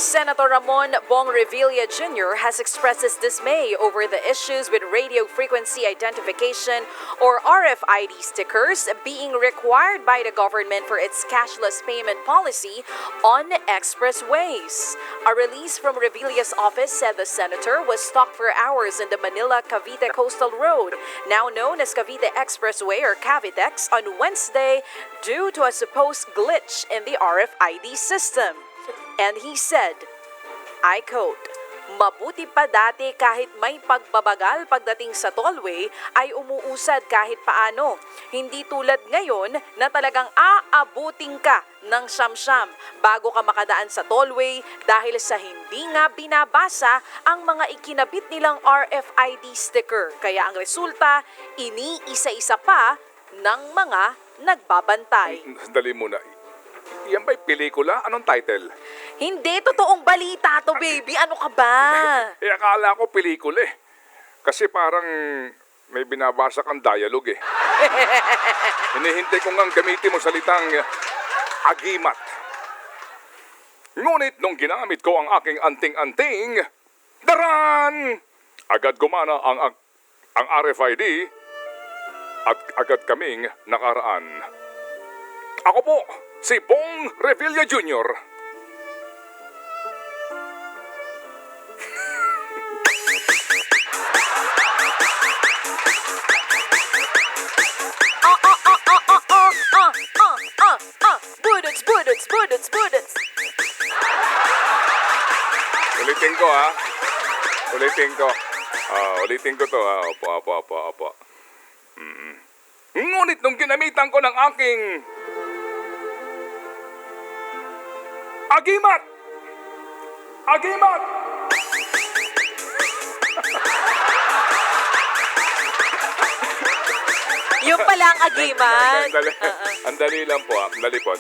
Senator Ramon Bong Revilla Jr. has expressed his dismay over the issues with radio frequency identification or RFID stickers being required by the government for its cashless payment policy on expressways. A release from Revilla's office said the senator was stuck for hours in the Manila-Cavite Coastal Road, now known as Cavite Expressway or Cavitex, on Wednesday due to a supposed glitch in the RFID system. And he said, I quote, "Mabuti pa dati kahit may pagbabagal pagdating sa tollway ay umuusad kahit paano. Hindi tulad ngayon na talagang aabuting ka ng siyam-siyam bago ka makadaan sa tollway dahil sa hindi nga binabasa ang mga ikinabit nilang RFID sticker. Kaya ang resulta, iniisa-isa pa ng mga nagbabantay." Dali muna. Yan ba'y pelikula? Anong title? Hindi, totoong balita to, baby. Ano ka ba? Akala ko pelikula eh. Kasi parang may binabasa kang dialogue eh. Hinihintay ko ngang gamitin mo salitang agimat. Ngunit nung ginamit ko ang aking anting-anting, daran! Agad gumana ang RFID at agad kaming nakaraan. Ako po, si Bong Revilla Jr. Budots. Ulitin ko ha. Ulitin ko to ha. Opo. Ngunit nung ginamitan ko ng aking agimat! Yung pala ang agiman. Ang dali lang po. Dali po.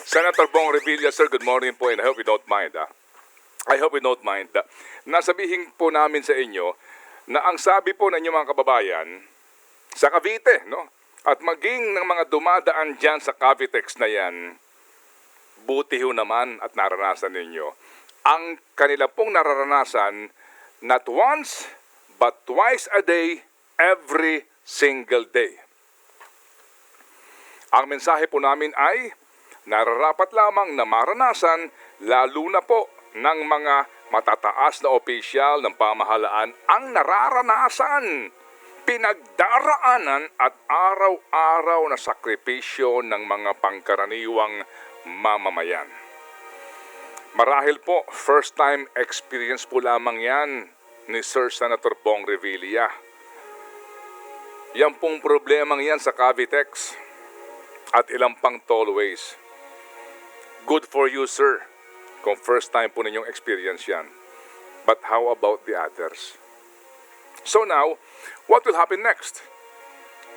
Senator Bong Revilla, sir, good morning po and I hope you don't mind. I hope you don't mind. Nasabihin po namin sa inyo na ang sabi po ng inyong mga kababayan sa Cavite, no? At maging ng mga dumadaan dyan sa Cavitex na yan, buti ho naman at naranasan ninyo. Ang kanila pong nararanasan, not once, but twice a day, every single day. Ang mensahe po namin ay, nararapat lamang na maranasan, lalo na po ng mga matataas na opisyal ng pamahalaan ang nararanasan, pinagdaraanan at araw-araw na sakripisyo ng mga pangkaraniwang mamamayan. Marahil po, first time experience po lamang yan ni Sir Senator Bong Revilla. Yan pong problemang yan sa Cavitex at ilang pang tollways. Good for you, sir, kung first time po ninyong experience yan. But how about the others? So now, what will happen next?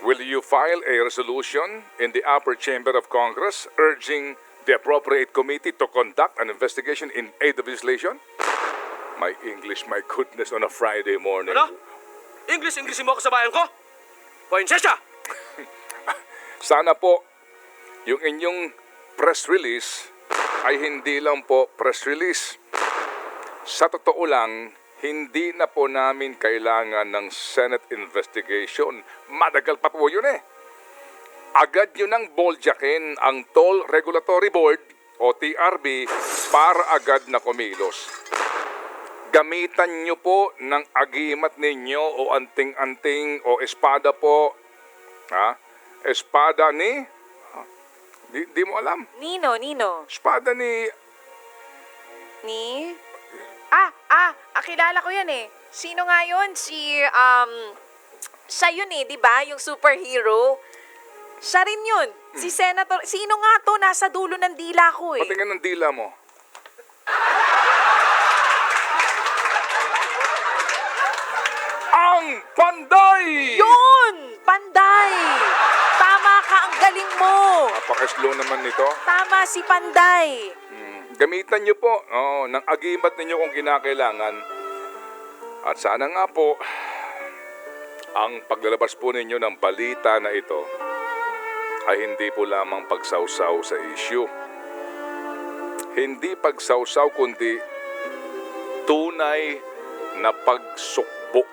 Will you file a resolution in the upper chamber of Congress urging the appropriate committee to conduct an investigation in aid of legislation? My English, my goodness, on a Friday morning. Ano? English mo ako sa bayan ko? Prinsesya! Sana po, yung inyong press release ay hindi lang po press release. Sa totoo lang, hindi na po namin kailangan ng Senate investigation. Madagal pa po yun eh. Agad nyo nang boljakin ang Toll Regulatory Board o TRB para agad na kumilos. Gamitan nyo po ng agimat ninyo o anting-anting o espada po. Espada ni? Di mo alam. Nino. Espada ni... Kilala ko yan eh. Sino nga yun? Siya yun eh, di ba? Yung superhero. Siya rin yun. Si Senator, sino nga to? Nasa dulo ng dila ko eh. Patingin ng dila mo. Ang Panday! Yun! Panday! Tama ka, ang galing mo. Napaka-slow naman nito. Tama si Panday. Gamitan nyo po ng agimat ninyo kung kinakailangan. At sana nga po, ang paglalabas po ninyo ng balita na ito ay hindi po lamang pagsawsaw sa issue. Hindi pagsawsaw kundi tunay na pagsukbo.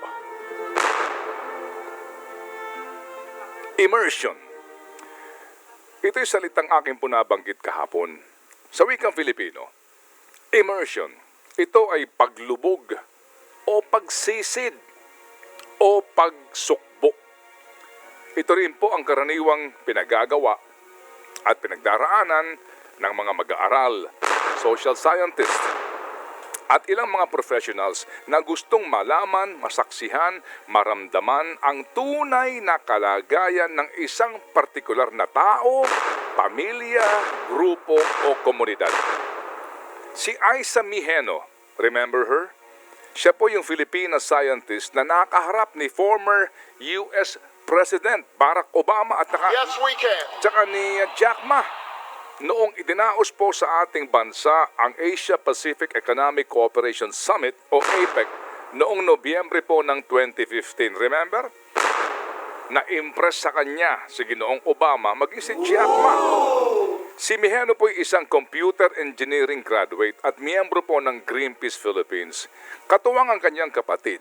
Immersion. Ito'y salitang aking po nabanggit kahapon. Sa wikang Filipino, immersion, ito ay paglubog o pagsisid o pagsukbo. Ito rin po ang karaniwang pinagagawa at pinagdaraanan ng mga mag-aaral, social scientists, at ilang mga professionals na gustong malaman, masaksihan, maramdaman ang tunay na kalagayan ng isang partikular na tao, pamilya, grupo o komunidad. Si Aiza Mijeno, remember her? Siya po yung Filipina scientist na nakaharap ni former US President Barack Obama at Yes, we can. tsaka ni Jack Ma. Noong idinaos po sa ating bansa ang Asia-Pacific Economic Cooperation Summit o APEC noong Nobyembre po ng 2015. Remember? Na-impress sa kanya si Ginoong Obama maging si Jack Ma. Si Mijeno po ay isang computer engineering graduate at miyembro po ng Greenpeace Philippines. Katuwang ang kanyang kapatid.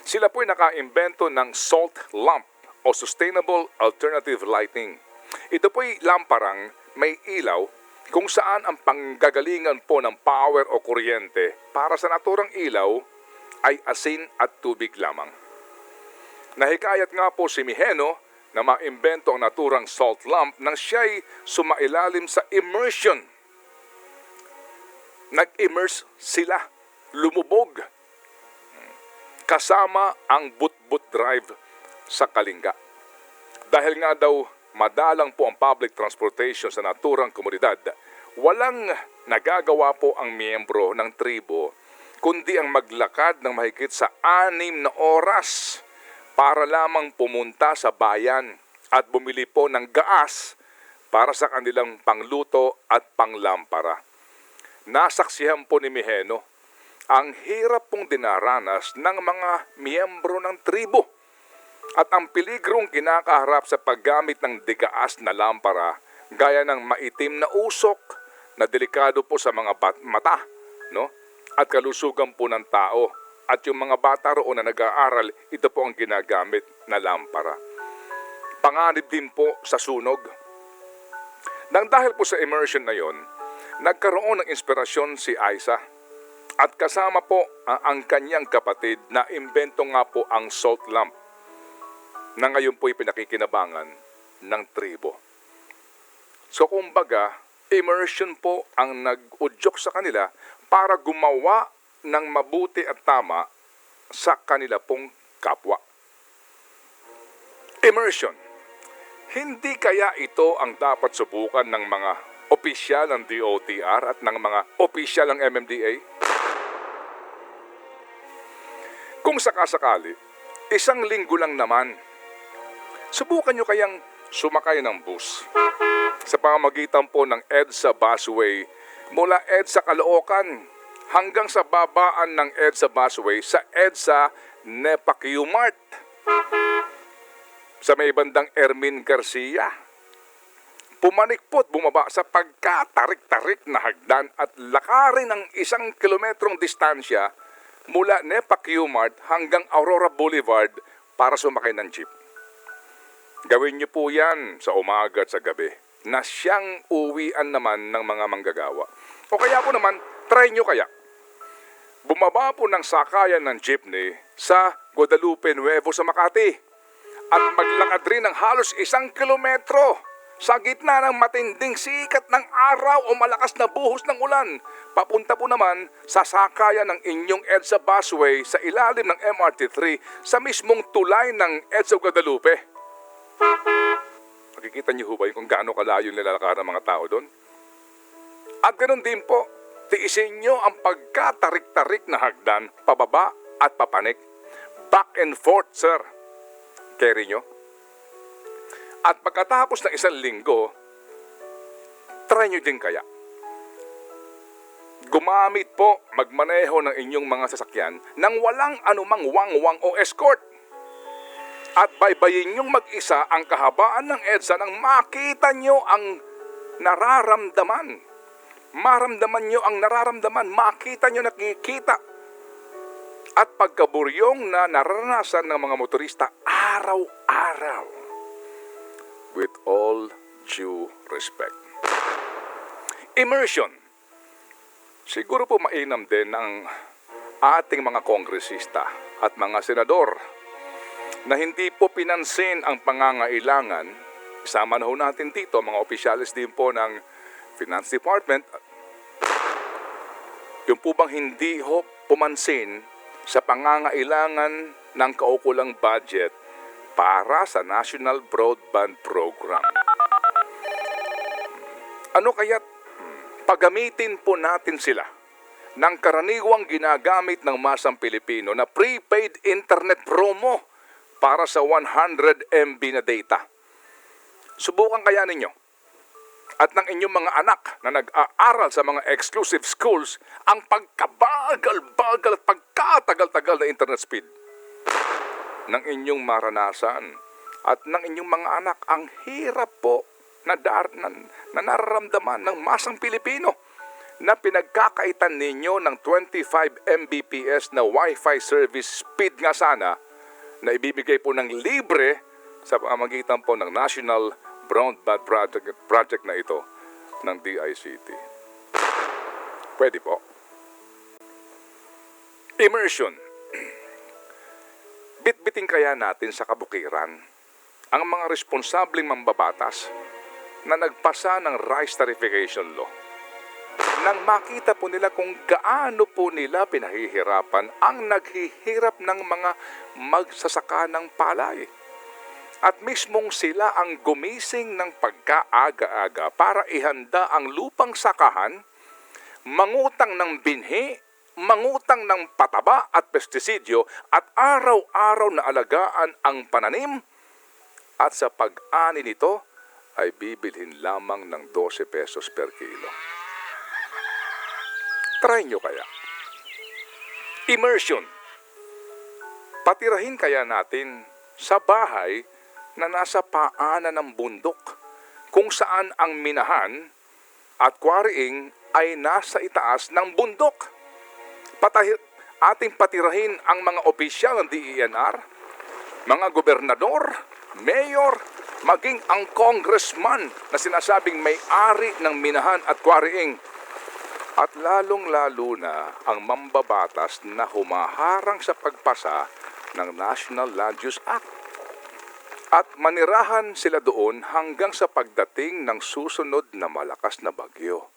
Sila po ay nakaimbento ng salt lamp o sustainable alternative lighting. Ito po ay lamparang may ilaw kung saan ang panggagalingan po ng power o kuryente para sa naturang ilaw ay asin at tubig lamang. Nahikayat nga po si Mijeno na maimbento ang naturang salt lamp nang siya'y sumailalim sa immersion. Nag-immerse sila, lumubog, kasama ang boot-boot drive sa Kalinga. Dahil nga daw madalang po ang public transportation sa naturang komunidad, walang nagagawa po ang miyembro ng tribo, kundi ang maglakad ng mahigit sa 6 na oras para lamang pumunta sa bayan at bumili po ng gaas para sa kanilang pangluto at panglampara. Nasaksihan po ni Mijeno ang hirap pong dinaranas ng mga miyembro ng tribo at ang peligrong kinakaharap sa paggamit ng digaas na lampara gaya ng maitim na usok na delikado po sa mga mata, no? At kalusugan po ng tao. At yung mga bata roon na nag-aaral, ito po ang ginagamit na lampara. Panganib din po sa sunog. Nang dahil po sa immersion na yon, nagkaroon ng inspirasyon si Aiza. At kasama po ang kanyang kapatid na imbento nga po ang salt lamp na ngayon po'y pinakikinabangan ng tribo. So kumbaga, immersion po ang nag-udyok sa kanila para gumawa ng mabuti at tama sa kanila pong kapwa. Immersion. Hindi kaya ito ang dapat subukan ng mga opisyal ng DOTR at ng mga opisyal ng MMDA? Kung sakasakali, 1 linggo lang naman, subukan nyo kayang sumakay ng bus sa pamamagitan po ng EDSA busway mula EDSA Caloocan hanggang sa babaan ng EDSA busway sa EDSA Nepaquiu Mart sa may bandang Ermin Garcia. Pumanikpot bumaba sa pagkatarik-tarik na hagdan at lakarin ng 1 kilometrong distansya mula Nepaquiu Mart hanggang Aurora Boulevard para sumakay ng jeep. Gawin niyo po yan sa umaga at sa gabi na siyang uwian naman ng mga manggagawa. O kaya po naman, try niyo kaya. Bumaba po ng sakayan ng jeepney sa Guadalupe Nuevo sa Makati at maglakad rin ng halos 1 kilometro sa gitna ng matinding sikat ng araw o malakas na buhos ng ulan. Papunta po naman sa sakayan ng inyong EDSA busway sa ilalim ng MRT3 sa mismong tulay ng EDSA Guadalupe. Makikita niyo ba kung gaano kalayo yung nilalakad ng mga tao doon? At ganoon din po, tiisin niyo ang pagkatarik-tarik na hagdan, pababa at papanik. Back and forth, sir. Carry niyo. At pagkatapos ng 1 linggo, try niyo din kaya. Gumamit po, magmaneho ng inyong mga sasakyan nang walang anumang wangwang o escort. At baybayin niyong mag-isa ang kahabaan ng EDSA nang makita niyo ang nararamdaman. maramdaman nyo ang nararamdaman, makita nyo nakikita. At pagkaburyong na nararanasan ng mga motorista araw-araw. With all due respect. Immersion. Siguro po mainam din ng ating mga kongresista at mga senador na hindi po pinansin ang pangangailangan. Isama na ho natin dito mga opisyalis din po ng Finance Department. Yung po bang hindi ho pumansin sa pangangailangan ng kaukulang budget para sa National Broadband Program. Ano kaya't pagamitin po natin sila ng karaniwang ginagamit ng masang Pilipino na prepaid internet promo para sa 100 MB na data. Subukan kaya ninyo at ng inyong mga anak na nag-aaral sa mga exclusive schools ang pagkabagal-bagal at pagkatagal-tagal na internet speed ng inyong maranasan at ng inyong mga anak. Ang hirap po na nararamdaman ng masang Pilipino na pinagkakaitan ninyo ng 25 Mbps na Wi-Fi service speed nga sana na ibibigay po ng libre sa pamamagitan po ng National Broadband Project na ito ng DICT. Pwede po. Immersion. Bitbitin kaya natin sa kabukiran ang mga responsableng mambabatas na nagpasa ng rice tarification law nang makita po nila kung gaano po nila pinahihirapan ang naghihirap ng mga magsasaka ng palay. At mismong sila ang gumising ng pagkaaga-aga para ihanda ang lupang sakahan, mangutang ng binhi, mangutang ng pataba at pestisidyo at araw-araw na alagaan ang pananim at sa pag-ani nito ay bibilhin lamang ng 12 pesos per kilo. Try nyo kaya. Immersion. Patirahin kaya natin sa bahay na nasa paanan ng bundok kung saan ang minahan at quarrying ay nasa itaas ng bundok. Ating patirahin ang mga opisyal ng DENR, mga gobernador, mayor, maging ang congressman na sinasabing may-ari ng minahan at quarrying. At lalong-lalo na ang mambabatas na humaharang sa pagpasa ng National Land Use Act. At manirahan sila doon hanggang sa pagdating ng susunod na malakas na bagyo.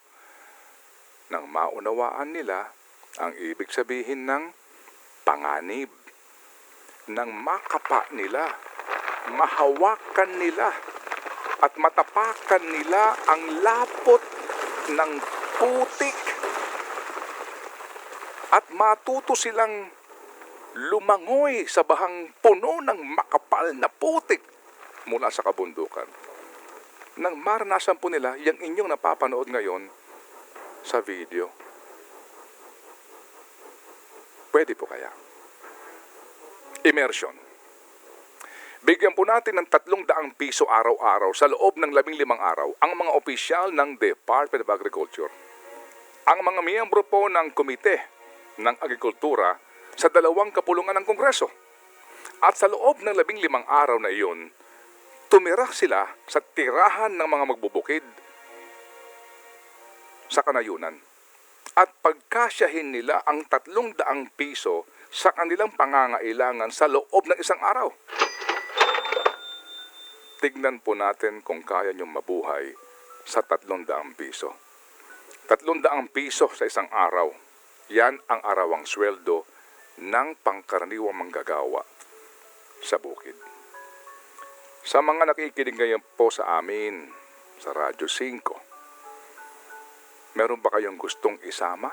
Nang maunawaan nila ang ibig sabihin ng panganib, nang makapa nila, mahawakan nila, at matapakan nila ang lapot ng putik at matuto silang lumangoy sa bahang puno ng makapal na putik mula sa kabundukan. Nang maranasan po nila yung inyong napapanood ngayon sa video. Pwede po kaya? Immersion. Bigyan po natin ng 300 piso araw-araw sa loob ng 15 araw ang mga opisyal ng Department of Agriculture. Ang mga miyembro po ng Komite ng Agrikultura sa 2 kapulungan ng Kongreso. At sa loob ng 15 araw na iyon, tumira sila sa tirahan ng mga magbubukid sa kanayunan. At pagkasyahin nila ang 300 piso sa kanilang pangangailangan sa loob ng 1 araw. Tignan po natin kung kaya niyong mabuhay sa 300 piso. 300 piso sa 1 araw. Yan ang arawang sweldo ng pangkaraniwang manggagawa sa bukid. Sa mga nakikinig ngayon po sa amin sa Radyo 5, meron ba kayong gustong isama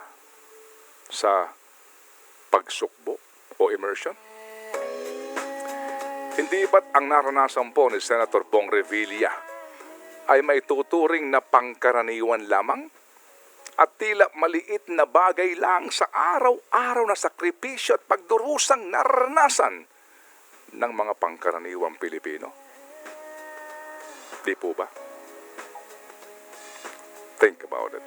sa pagsukbo o immersion? Hindi ba't ang naranasan po ni Senator Bong Revilla ay maituturing na pangkaraniwan lamang? At tila maliit na bagay lang sa araw-araw na sakripisyo at pagdurusang naranasan ng mga pangkaraniwang Pilipino? Di po ba? Think about it.